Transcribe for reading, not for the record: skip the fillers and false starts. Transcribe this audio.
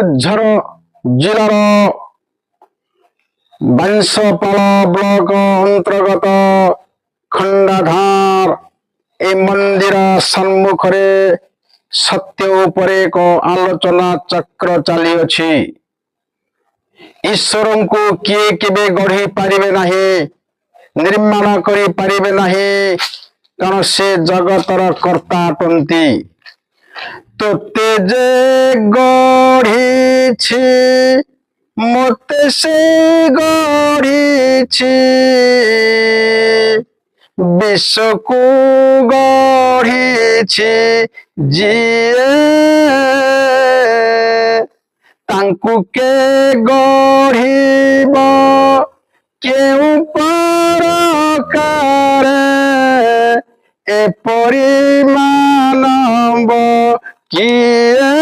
କେନ୍ଦୁଝର ଜିଲ୍ଲାର ବାଂଶପାଳ ବ୍ଲକ ଅନ୍ତର୍ଗତ ଖଣ୍ଡାଧାର ଏ ମନ୍ଦିର ସମ୍ମୁଖରେ ସତ୍ୟ ଉପରେ ଏକ ଆଲୋଚନା ଚକ୍ର ଚାଲିଅଛି। ଈଶ୍ୱରଙ୍କୁ କିଏ କେବେ ଗଢ଼ି ପାରିବେ ନାହିଁ, ନିର୍ମାଣ କରିପାରିବେ ନାହିଁ, କାରଣ ସେ ଜଗତର କର୍ତ୍ତା ଅଟନ୍ତି। ତୋତେ ଯେ ଗଢ଼ିଛି ମୋତେ ସେ ଗଢ଼ିଛି, ବିଶ୍ୱକୁ ଗଢ଼ିଛି ଯିଏ, ତାଙ୍କୁ କେ ଗଢ଼ିବ କେଉଁ ପ୍ରକାରେ, ଏପରି ମାନବ କିଏ।